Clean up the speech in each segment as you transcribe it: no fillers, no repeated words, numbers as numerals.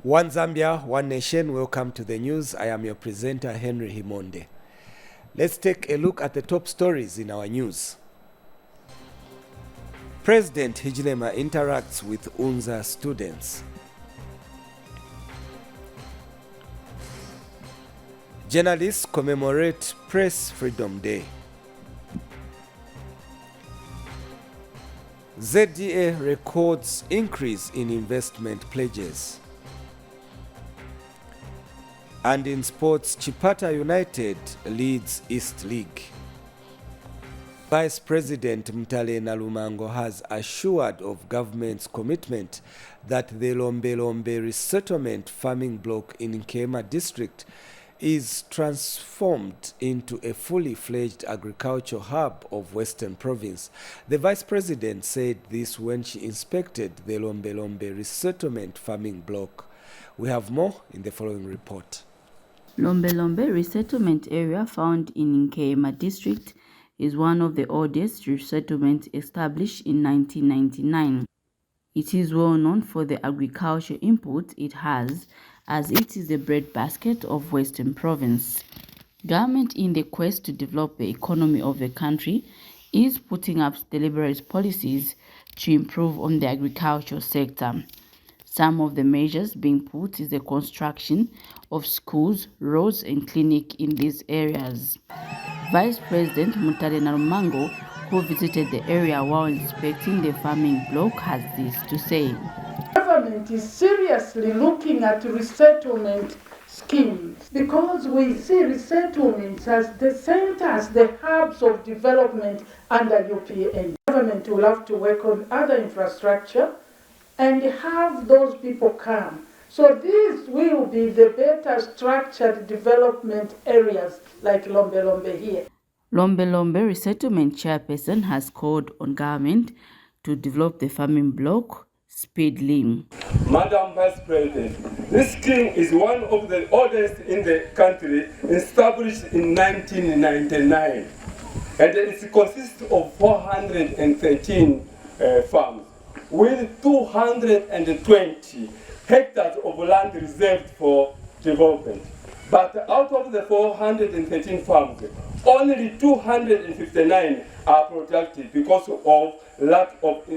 One Zambia, one nation. Welcome to the news. I am your presenter, Henry Himonde. Let's take a look at the top stories in our news. President Hichilema interacts with UNZA students. Journalists commemorate Press Freedom Day. ZDA records increase in investment pledges. And in sports, Chipata United leads East League. Vice President Mutale Nalumango has assured of government's commitment that the Lombe Lombe resettlement farming block in Nkema district is transformed into a fully fledged agricultural hub of Western Province. The Vice President said this when she inspected the Lombe Lombe resettlement farming block. We have more in the following report. Lombe Lombe resettlement area found in Nkema district is one of the oldest resettlements established in 1999. It is well known for the agricultural input it has, as it is the breadbasket of Western Province. Government, in the quest to develop the economy of the country, is putting up deliberate policies to improve on the agricultural sector. Some of the measures being put is the construction of schools, roads and clinics in these areas. Vice President Mutale Nalumango, who visited the area while inspecting the farming block, has this to say. The government is seriously looking at resettlement schemes because we see resettlements as the centers, the hubs of development under UPA. The government will have to work on other infrastructure and have those people come. So these will be the better structured development areas like Lombe Lombe here. Lombe Lombe resettlement chairperson has called on government to develop the farming block speedily. Madam Vice President, this scheme is one of the oldest in the country, established in 1999, and it consists of 413 farms with 220 hectares of land reserved for development. But out of the 413 farms, only 259 are productive because of lack of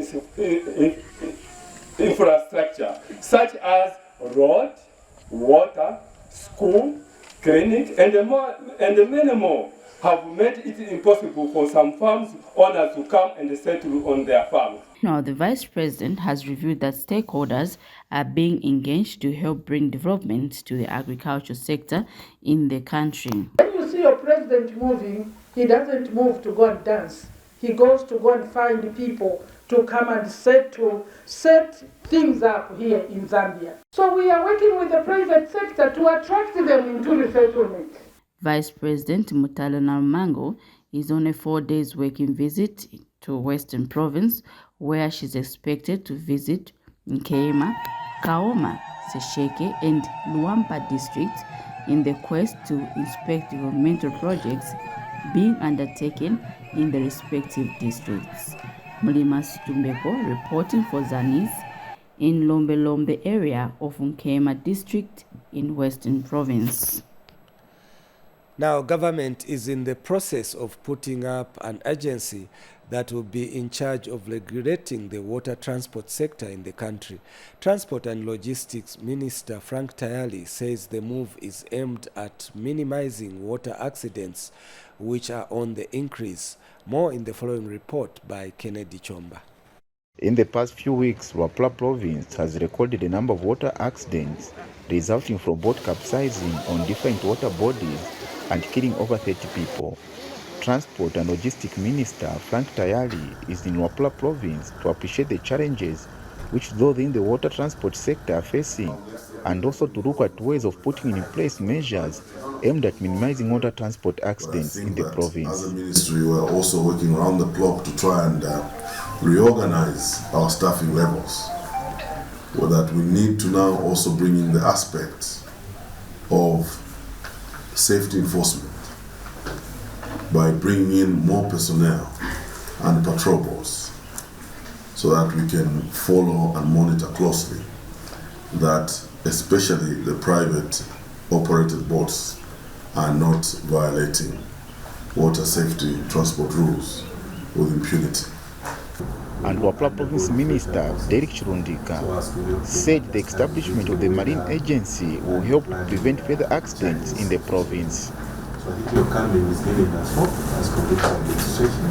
infrastructure, such as road, water, school, clinic, and many more, have made it impossible for some farms owners to come and settle on their farms. Now, the Vice President has revealed that stakeholders are being engaged to help bring development to the agriculture sector in the country. When you see your president moving, he doesn't move to go and dance. He goes to go and find people to come and set things up here in Zambia. So we are working with the private sector to attract them into resettlement. Vice President Mutale Nalumango is on a 4-day working visit to Western Province, where she's expected to visit Nkema, Kaoma, Sesheke and Luampa districts in the quest to inspect developmental projects being undertaken in the respective districts. Mlima Stumbeko reporting for Zanis in Lombe Lombe area of Nkema district in Western Province. Now, government is in the process of putting up an agency that will be in charge of regulating the water transport sector in the country. Transport and Logistics Minister Frank Tayali says the move is aimed at minimizing water accidents, which are on the increase. More in the following report by Kennedy Chomba. In the past few weeks, Luapula Province has recorded a number of water accidents resulting from boat capsizing on different water bodies and killing over 30 people. Transport and Logistics Minister Frank Tayali is in Luapula Province to appreciate the challenges which those in the water transport sector are facing, and also to look at ways of putting in place measures aimed at minimizing water transport accidents in the province. As a ministry, we are also working around the clock to try and reorganize our staffing levels, so that we need to now also bring in the aspects of safety enforcement by bringing in more personnel and patrol boats, so that we can follow and monitor closely that especially the private operated boats, are not violating water safety transport rules with impunity. And Wapla Province Minister Derek Chirundika said the establishment of the Marine Agency will help to prevent further accidents in the province. So I think your coming is giving us hope as Congress administration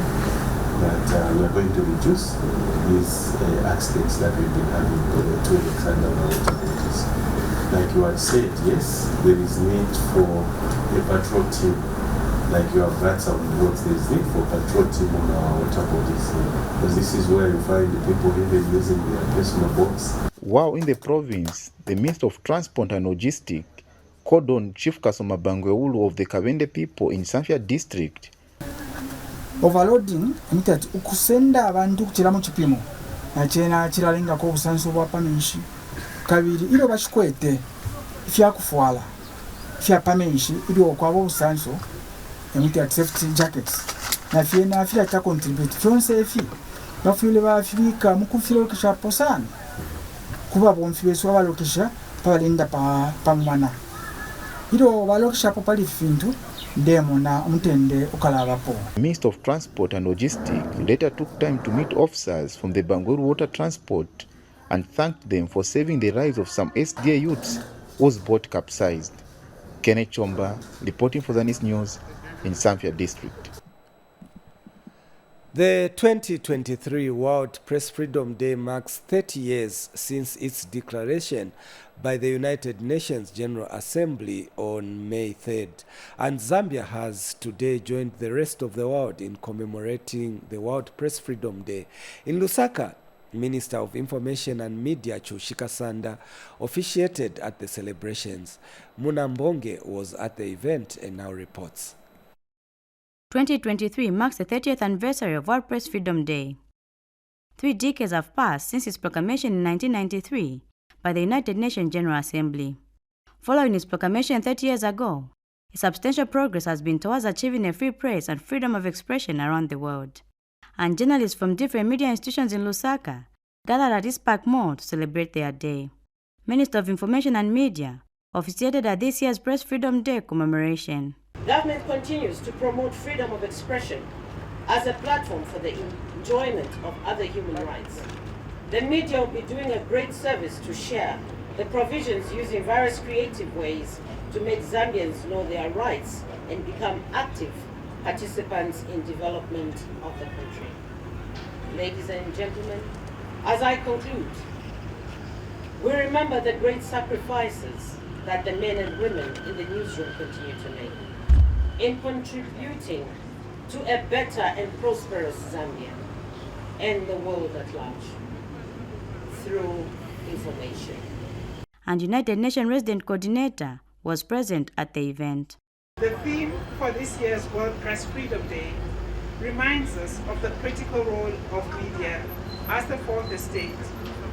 that we are going to reduce these accidents that we've been having to Alexander water bodies. Like you had said, yes, there is need for a patrol team. Like you have got some boats, there is need for patrol team on our water bodies. Because this is where you find the people even using their personal boats. While in the province, the Minister of Transport and Logistics called on Chief Kasoma Bangweulu of the Kabende people in Sanfia district. Overloading means ukusenda abantu kuchira mu kipimo achena chiralenga ko busanso bwa pamishi kabiri ilo bashikwete ifya kufuala ifya pamishi ili okwabo busanso emiti safety jackets na fiena afira ta contribute fyonse efi bafile bafika mukufira kisha posana kuba bomfibe so balokisha palinda pa mwana ilo balokisha pali fintu. Minister of Transport and Logistics later took time to meet officers from the Bangweulu Water Transport and thanked them for saving the lives of some SDA youths whose boat capsized. Kenneth Chomba reporting for Zanis News in Sanfia District. The 2023 World Press Freedom Day marks 30 years since its declaration by the United Nations General Assembly on May 3rd, and Zambia has today joined the rest of the world in commemorating the World Press Freedom Day. In Lusaka, Minister of Information and Media Chushika Sanda officiated at the celebrations. Munambonge was at the event and now reports. 2023 marks the 30th anniversary of World Press Freedom Day. 3 decades have passed since its proclamation in 1993 by the United Nations General Assembly. Following its proclamation 30 years ago, a substantial progress has been towards achieving a free press and freedom of expression around the world. And journalists from different media institutions in Lusaka gathered at East Park Mall to celebrate their day. Minister of Information and Media officiated at this year's Press Freedom Day commemoration. Government continues to promote freedom of expression as a platform for the enjoyment of other human rights. The media will be doing a great service to share the provisions using various creative ways to make Zambians know their rights and become active participants in development of the country. Ladies and gentlemen, as I conclude, we remember the great sacrifices that the men and women in the newsroom continue to make in contributing to a better and prosperous Zambia and the world at large through information. And United Nations Resident Coordinator was present at the event. The theme for this year's World Press Freedom Day reminds us of the critical role of media as the fourth estate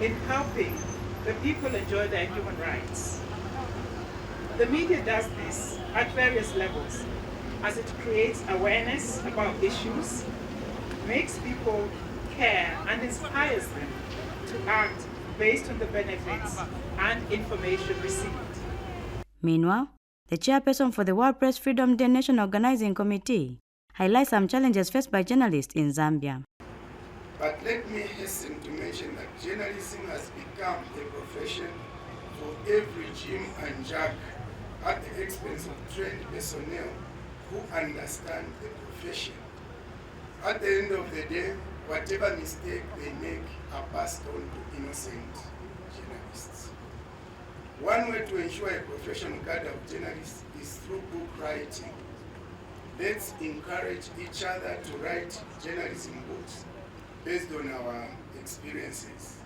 in helping the people enjoy their human rights. The media does this at various levels as it creates awareness about issues, makes people care and inspires them to act based on the benefits and information received. Meanwhile, the chairperson for the World Press Freedom Day National Organizing Committee highlights some challenges faced by journalists in Zambia. But let me hasten to mention that journalism has become a profession for every Jim and Jack at the expense of trained personnel who understand the profession. At the end of the day, whatever mistake they make are passed on to innocent journalists. One way to ensure a professional cadre of journalists is through book writing. Let's encourage each other to write journalism books based on our experiences.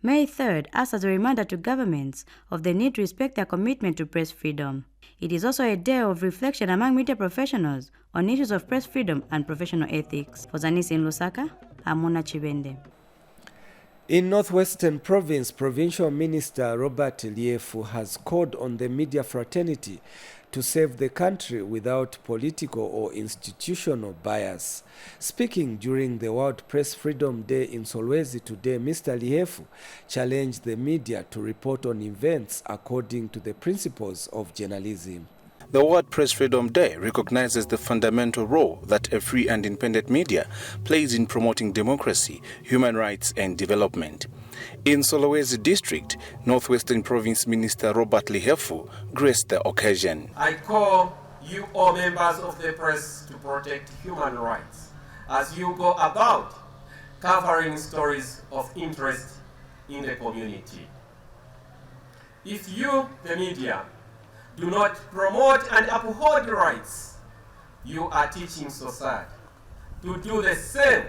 May 3rd acts as a reminder to governments of the need to respect their commitment to press freedom. It is also a day of reflection among media professionals on issues of press freedom and professional ethics. For Zanis in Lusaka, I'm Mona Chibende. In Northwestern Province, Provincial Minister Robert Liefu has called on the media fraternity to save the country without political or institutional bias. Speaking during the World Press Freedom Day in Solwezi today, Mr. Liefu challenged the media to report on events according to the principles of journalism. The World Press Freedom Day recognizes the fundamental role that a free and independent media plays in promoting democracy, human rights and development. In Solwezi District, Northwestern Province Minister Robert Liefu graced the occasion. I call you all members of the press to protect human rights as you go about covering stories of interest in the community. If you, the media, do not promote and uphold rights, you are teaching society to do the same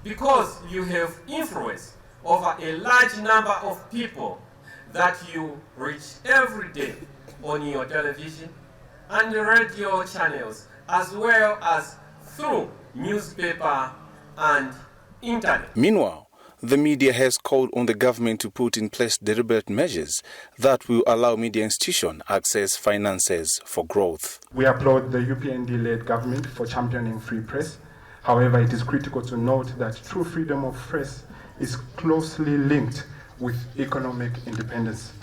because you have influence over a large number of people that you reach every day on your television and radio channels, as well as through newspaper and internet. Meanwhile, the media has called on the government to put in place deliberate measures that will allow media institutions access finances for growth. We applaud the UPND-led government for championing free press. However, it is critical to note that true freedom of press is closely linked with economic independence.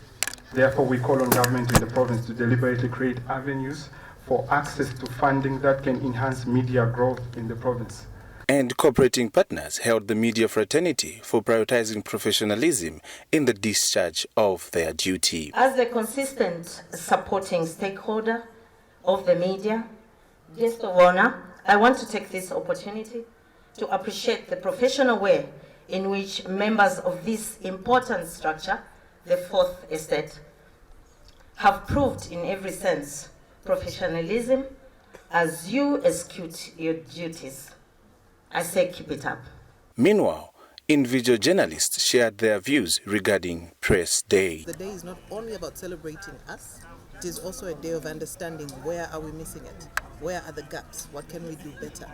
Therefore, we call on government in the province to deliberately create avenues for access to funding that can enhance media growth in the province. And cooperating partners held the media fraternity for prioritizing professionalism in the discharge of their duty. As the consistent supporting stakeholder of the media, guest of honor, I want to take this opportunity to appreciate the professional way in which members of this important structure, the Fourth Estate, have proved in every sense professionalism as you execute your duties. I say keep it up. Meanwhile, individual journalists shared their views regarding Press Day. The day is not only about celebrating us, it is also a day of understanding where are we missing it, where are the gaps, what can we do better,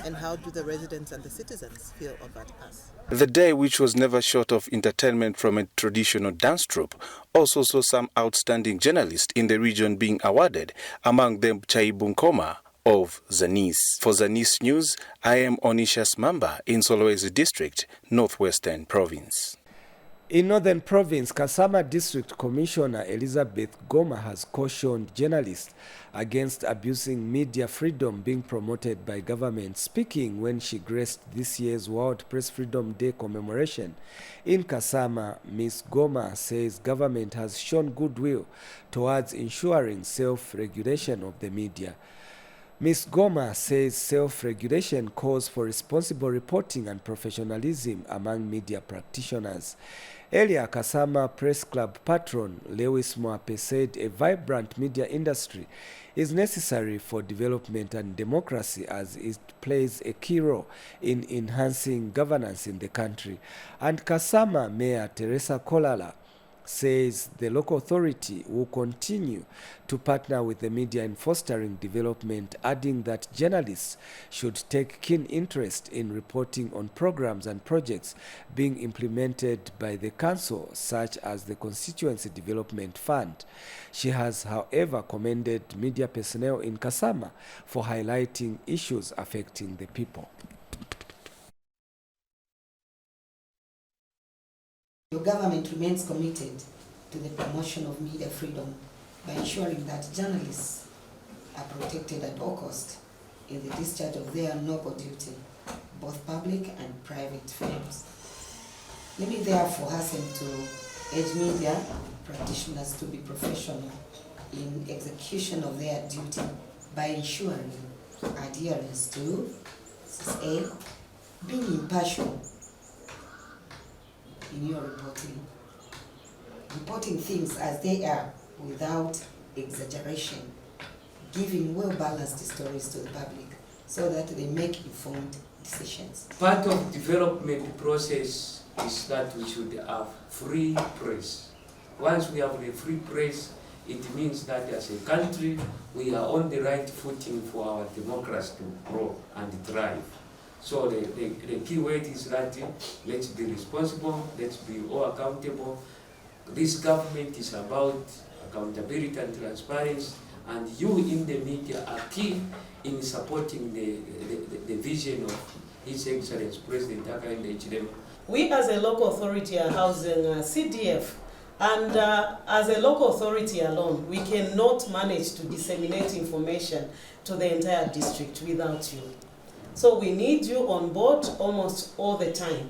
and how do the residents and the citizens feel about us. The day, which was never short of entertainment from a traditional dance troupe, also saw some outstanding journalists in the region being awarded, among them Chaibu Nkoma of Zanis. For Zanis News, I am Onishas Mamba in Solwezi District, Northwestern Province. In Northern Province, Kasama District Commissioner Elizabeth Goma has cautioned journalists against abusing media freedom being promoted by government. Speaking when she graced this year's World Press Freedom Day commemoration in Kasama, Ms. Goma says government has shown goodwill towards ensuring self-regulation of the media. Ms. Goma says self-regulation calls for responsible reporting and professionalism among media practitioners. Earlier, Kasama Press Club patron Lewis Mwape said a vibrant media industry is necessary for development and democracy as it plays a key role in enhancing governance in the country. And Kasama Mayor Teresa Kolala says the local authority will continue to partner with the media in fostering development, adding that journalists should take keen interest in reporting on programs and projects being implemented by the council, such as the Constituency Development Fund. She has, however, commended media personnel in Kasama for highlighting issues affecting the people. Your government remains committed to the promotion of media freedom by ensuring that journalists are protected at all costs in the discharge of their noble duty, both public and private firms. Let me therefore hasten to urge media practitioners to be professional in execution of their duty by ensuring adherence to A, being impartial in your reporting things as they are without exaggeration, giving well-balanced stories to the public so that they make informed decisions. Part of development process is that we should have free press. Once we have a free press, it means that as a country we are on the right footing for our democracy to grow and thrive. So the key word is that let's be responsible, let's be all accountable. This government is about accountability and transparency, and you in the media are key in supporting the vision of His Excellency President Hakainde Hichilema. We as a local authority are housing CDF, and as a local authority alone, we cannot manage to disseminate information to the entire district without you. So we need you on board almost all the time.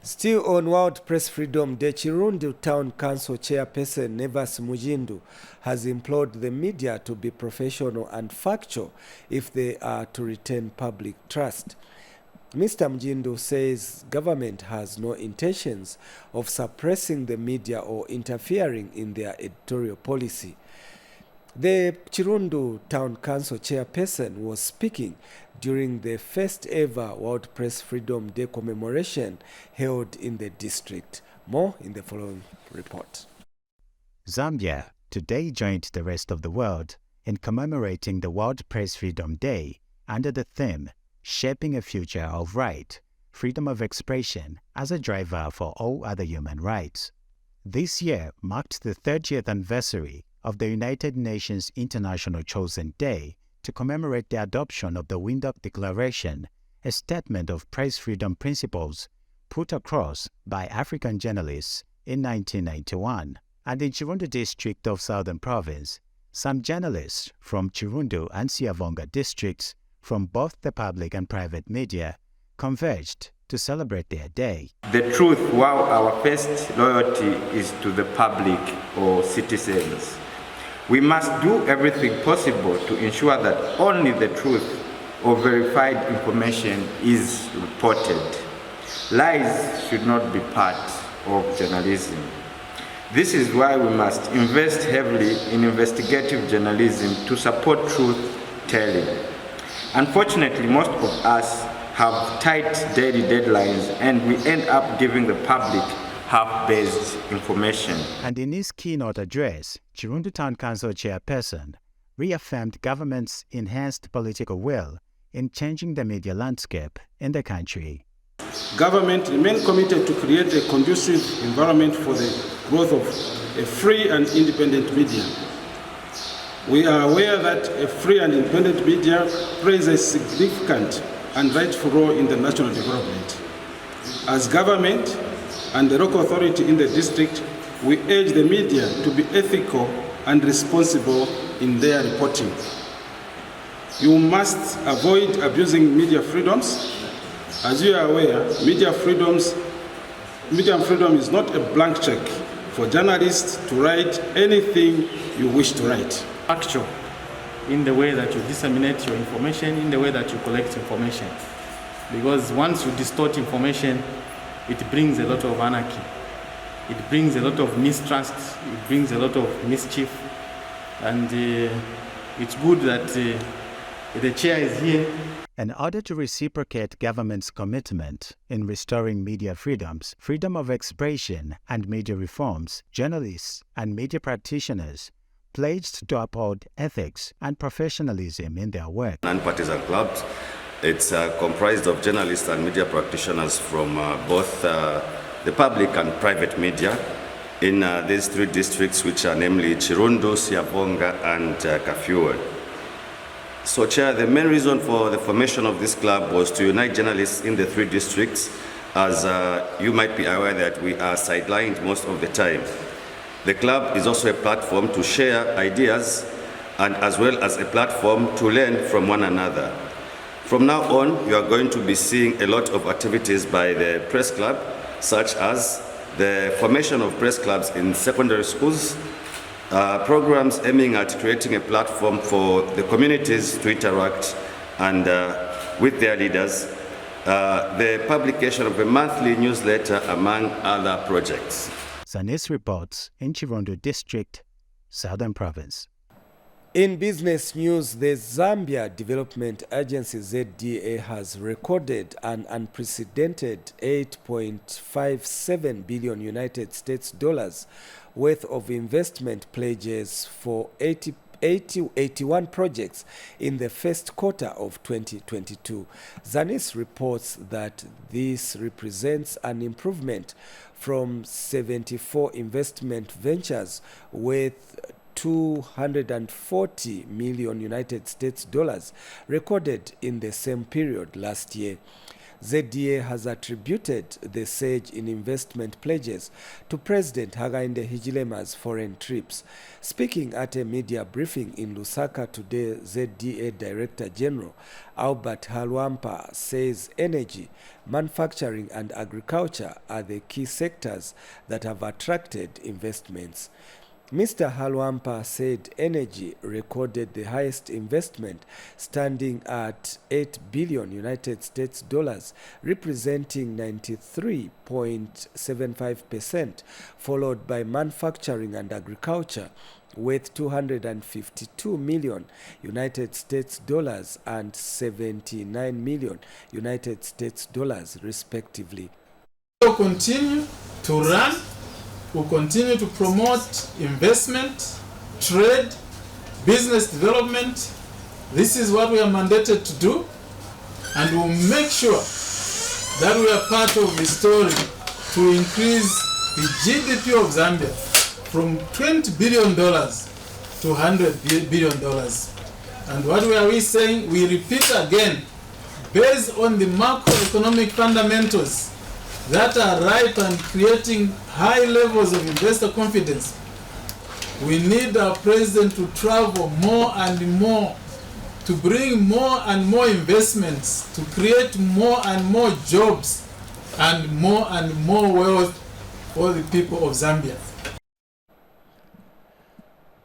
Still on World Press Freedom, the Chirundu Town Council Chairperson Nevas Mujindu has implored the media to be professional and factual if they are to retain public trust. Mr. Mujindu says government has no intentions of suppressing the media or interfering in their editorial policy. The Chirundu Town Council Chairperson was speaking during the first ever World Press Freedom Day commemoration held in the district. More in the following report. Zambia today joined the rest of the world in commemorating the World Press Freedom Day under the theme Shaping a Future of Right, Freedom of Expression as a Driver for All Other Human Rights. This year marked the 30th anniversary of the United Nations International Chosen Day to commemorate the adoption of the Windhoek Declaration, a statement of press freedom principles put across by African journalists in 1991. And in Chirundu district of Southern Province, some journalists from Chirundu and Siavonga districts from both the public and private media converged to celebrate their day. The truth, while our first loyalty is to the public or citizens, we must do everything possible to ensure that only the truth or verified information is reported. Lies should not be part of journalism. This is why we must invest heavily in investigative journalism to support truth-telling. Unfortunately, most of us have tight daily deadlines and we end up giving the public half-based information. And in his keynote address, Chirundu Town Council Chairperson reaffirmed government's enhanced political will in changing the media landscape in the country. Government remains committed to create a conducive environment for the growth of a free and independent media. We are aware that a free and independent media plays a significant and rightful role in the national development. As government and the local authority in the district, we urge the media to be ethical and responsible in their reporting. You must avoid abusing media freedoms. As you are aware, media freedom is not a blank check for journalists to write anything you wish to write. Actual in the way that you disseminate your information, in the way that you collect information. Because once you distort information, it brings a lot of anarchy. It brings a lot of mistrust. It brings a lot of mischief. And it's good that the chair is here. In order to reciprocate government's commitment in restoring media freedoms, freedom of expression and media reforms, journalists and media practitioners pledged to uphold ethics and professionalism in their work. Non-partisan clubs. It's comprised of journalists and media practitioners from both the public and private media in these three districts, which are namely Chirundu, Siavonga, and Kafue. So, Chair, the main reason for the formation of this club was to unite journalists in the three districts, as you might be aware that we are sidelined most of the time. The club is also a platform to share ideas and as well as a platform to learn from one another. From now on, you are going to be seeing a lot of activities by the press club, such as the formation of press clubs in secondary schools, programs aiming at creating a platform for the communities to interact and with their leaders, the publication of a monthly newsletter, among other projects. Zanis reports in Chirundu District, Southern Province. In business news, the Zambia Development Agency ZDA has recorded an unprecedented $8.57 billion United States dollars worth of investment pledges for 81 projects in the first quarter of 2022. Zanis reports that this represents an improvement from 74 investment ventures worth $240 million United States dollars recorded in the same period last year. ZDA has attributed the surge in investment pledges to President Hakainde Hichilema's foreign trips. Speaking at a media briefing in Lusaka today, ZDA Director General Albert Halwampa says energy, manufacturing and agriculture are the key sectors that have attracted investments. Mr. Halwampa said energy recorded the highest investment, standing at $8 billion United States dollars, representing 93.75%, followed by manufacturing and agriculture with $252 million United States dollars and $79 million United States dollars, respectively. We'll continue to run. We'll continue to promote investment, trade, business development. This is what we are mandated to do, and we'll make sure that we are part of the story to increase the GDP of Zambia from $20 billion to $100 billion. And what are we saying? We repeat again, based on the macroeconomic fundamentals that are ripe and creating high levels of investor confidence, we need our president to travel more and more, to bring more and more investments, to create more and more jobs and more wealth for the people of Zambia.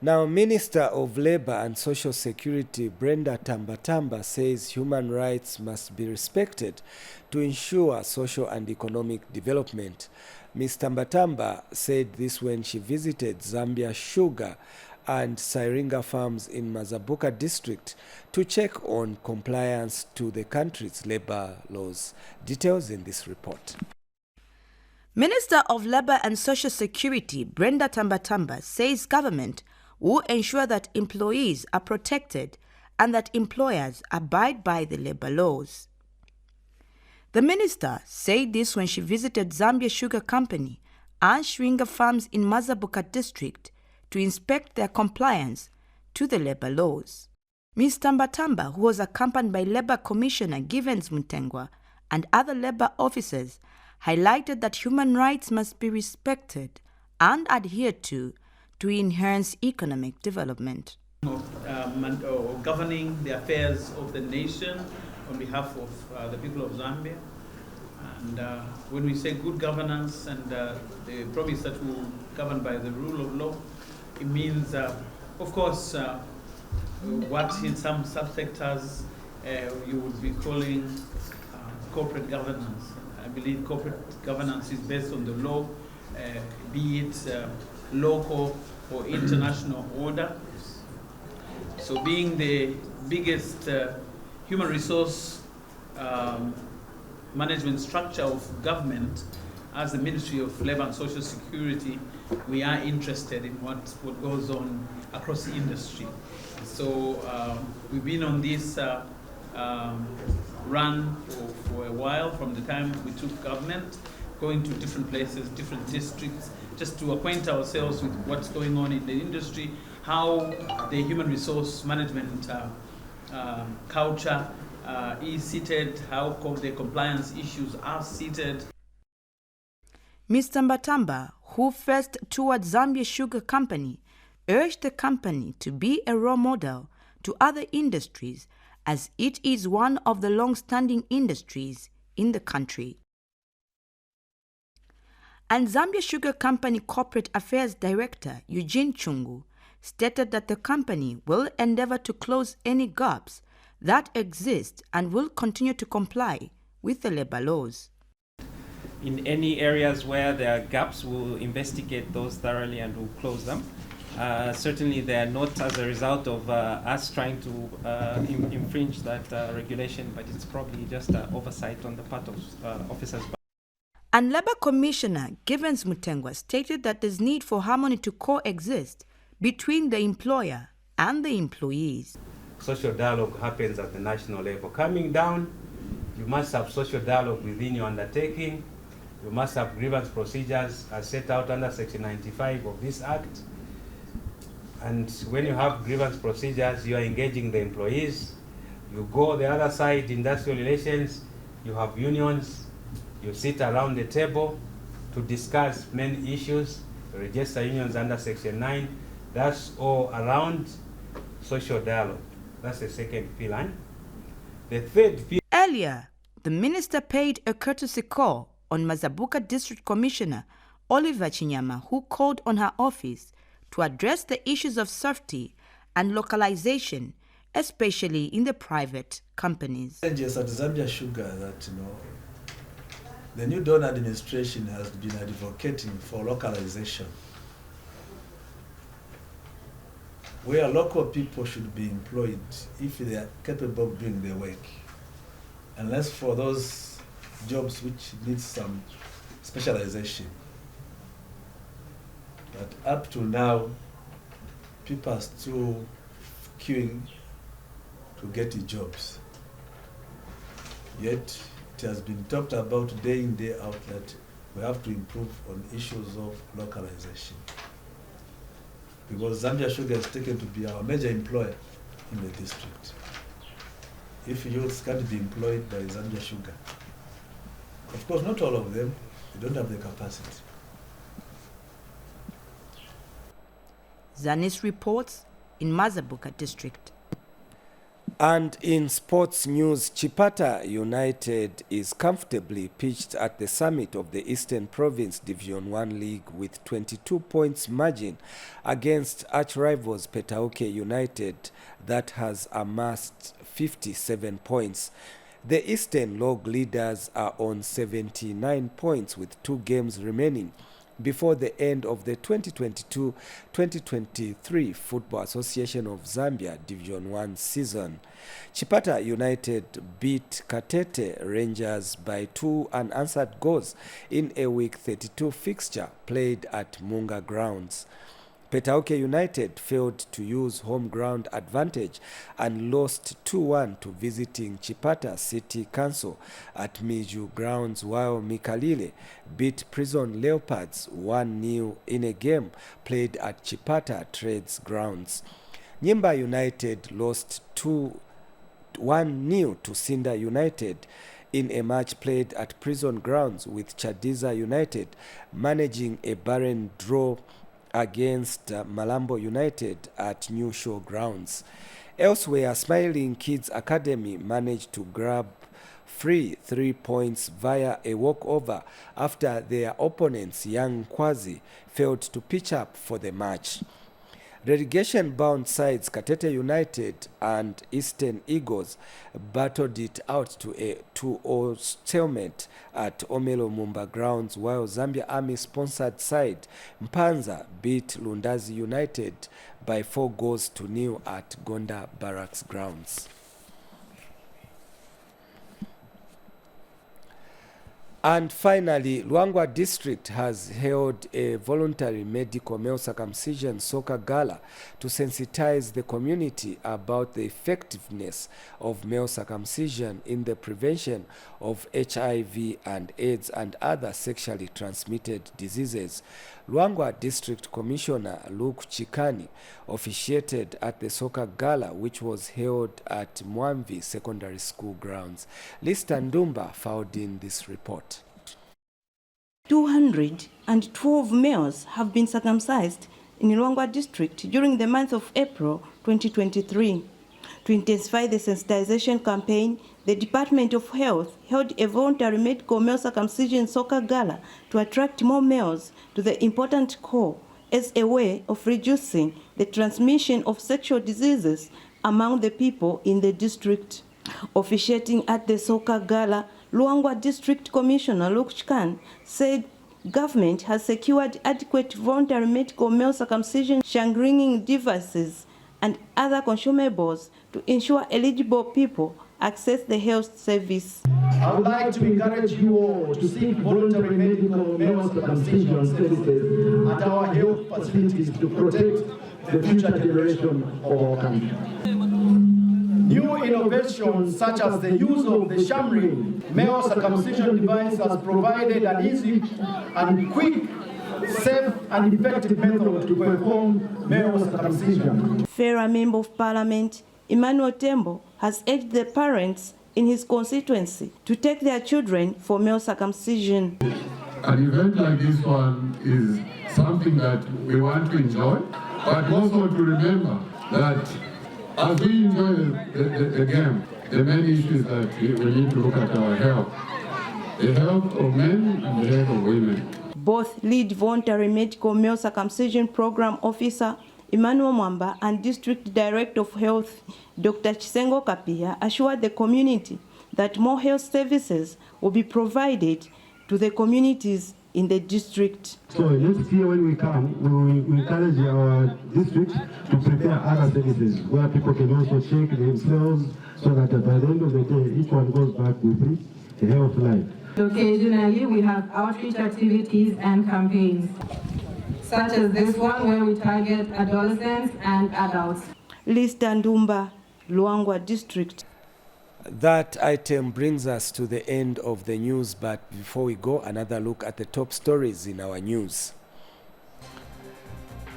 Now, Minister of Labor and Social Security Brenda Tambatamba says human rights must be respected to ensure social and economic development. Ms. Tambatamba said this when she visited Zambia Sugar and Siringa farms in Mazabuka district to check on compliance to the country's labor laws. Details in this report. Minister of Labor and Social Security Brenda Tambatamba says government will ensure that employees are protected and that employers abide by the labor laws. The minister said this when she visited Zambia Sugar Company and Siringa farms in Mazabuka district to inspect their compliance to the labor laws. Ms. Tambatamba, who was accompanied by Labor Commissioner Givens Mutengwa and other labor officers, highlighted that human rights must be respected and adhered to enhance economic development. Governing the affairs of the nation on behalf of the people of Zambia. And when we say good governance and the promise that we will govern by the rule of law, it means, of course, what in some subsectors you would be calling corporate governance. I believe corporate governance is based on the law, be it local or international order. So being the biggest human resource management structure of government, as the Ministry of Labor and Social Security, we are interested in what goes on across the industry. So we've been on this run for a while, from the time we took government, going to different places, different districts, just to acquaint ourselves with what's going on in the industry, how the human resource management culture is seated, how the compliance issues are seated. Ms. Tambatamba, who first toured Zambia Sugar Company, urged the company to be a role model to other industries, as it is one of the long-standing industries in the country. And Zambia Sugar Company Corporate Affairs Director Eugene Chungu stated that the company will endeavor to close any gaps that exist and will continue to comply with the labor laws. In any areas where there are gaps, we'll investigate those thoroughly and we'll close them. Certainly they are not as a result of us trying to infringe that regulation, but it's probably just oversight on the part of officers. And Labor Commissioner Givens Mutengwa stated that there's need for harmony to coexist between the employer and the employees. Social dialogue happens at the national level. Coming down, you must have social dialogue within your undertaking. You must have grievance procedures as set out under Section 95 of this Act. And when you have grievance procedures, you are engaging the employees. You go the other side, industrial relations, you have unions, you sit around the table to discuss many issues, register unions under Section 9. That's all around social dialogue. That's the second pillar. The third pillar. Earlier, the minister paid a courtesy call on Mazabuka District Commissioner Oliver Chinyama, who called on her office to address the issues of safety and localization, especially in the private companies. Yes, at Zambia Sugar, that the new Dawn administration has been advocating for localization, where local people should be employed if they are capable of doing their work, unless for those jobs which need some specialization. But up to now, people are still queuing to get the jobs. Yet it has been talked about day in, day out that we have to improve on issues of localization. Because Zambia Sugar is taken to be our major employer in the district. If youths can't be employed by Zambia Sugar, of course not all of them, they don't have the capacity. Zanis reports in Mazabuka District. And in sports news, Chipata United is comfortably pitched at the summit of the Eastern Province Division 1 League with 22 points margin against arch-rivals Petauke United that has amassed 57 points. The Eastern Log leaders are on 79 points with 2 games remaining before the end of the 2022-2023 Football Association of Zambia Division 1 season. Chipata United beat Katete Rangers by 2 unanswered goals in a Week 32 fixture played at Munga Grounds. Petauke United failed to use home ground advantage and lost 2-1 to visiting Chipata City Council at Miju Grounds, while Mikalile beat Prison Leopards 1-0 in a game played at Chipata Trades Grounds. Nyimba United lost 1-0 to Sinda United in a match played at Prison Grounds, with Chadiza United managing a barren draw against Malambo United at New Show Grounds. Elsewhere, Smiling Kids Academy managed to grab free 3 points via a walkover after their opponents, Young Kwazi, failed to pitch up for the match. Relegation-bound sides Katete United and Eastern Eagles battled it out to a 2-0 stalemate at Omelo Mumba Grounds, while Zambia Army-sponsored side Mpanza beat Lundazi United by 4-0 at Gonda Barracks Grounds. And finally, Luangwa District has held a voluntary medical male circumcision soccer gala to sensitize the community about the effectiveness of male circumcision in the prevention of HIV and AIDS and other sexually transmitted diseases. Luangwa District Commissioner Luke Chikani officiated at the soccer gala, which was held at Mwamvi Secondary School grounds. Lista Ndumba filed in this report. 212 males have been circumcised in Luangwa District during the month of April 2023. To intensify the sensitization campaign, the Department of Health held a voluntary medical male circumcision soccer gala to attract more males to the important cause as a way of reducing the transmission of sexual diseases among the people in the district. Officiating at the soccer gala, Luangwa District Commissioner Luke Chikani said government has secured adequate voluntary medical male circumcision ringing devices and other consumables to ensure eligible people access the health service. I would like to encourage you all to seek voluntary medical male circumcision services at our health facilities to protect the future generation of our country. New innovations such as the use of the Shamring male circumcision device has provided an easy and quick, safe and effective method to perform male circumcision. Fera Member of Parliament Emmanuel Tembo has urged the parents in his constituency to take their children for male circumcision. An event like this one is something that we want to enjoy, but also to remember that as we enjoy the game, the main issue is that we need to look at our health, the health of men and the health of women. Both lead voluntary medical male circumcision program officer Emmanuel Mwamba and District Director of Health Dr. Chisengo Kapia assured the community that more health services will be provided to the communities in the district. So next year when we come, we will encourage our district to prepare other services where people can also check themselves so that by the end of the day, each one goes back with a health life. Occasionally, we have outreach activities and campaigns, such as this one where we target adolescents and adults. Lista Ndumba, Luangwa District. That item brings us to the end of the news, but before we go, another look at the top stories in our news.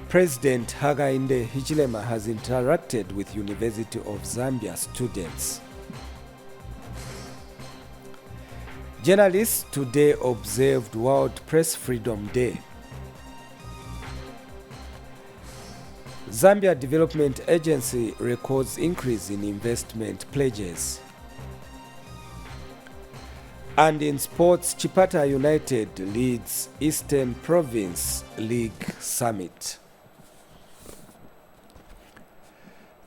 President Hakainde Hichilema has interacted with University of Zambia students. Journalists today observed World Press Freedom Day. Zambia Development Agency records increase in investment pledges. And in sports, Chipata United leads Eastern Province League Summit.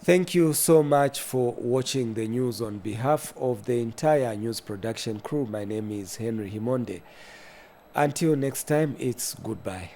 Thank you so much for watching the news. On behalf of the entire news production crew, my name is Henry Himonde. Until next time, it's goodbye.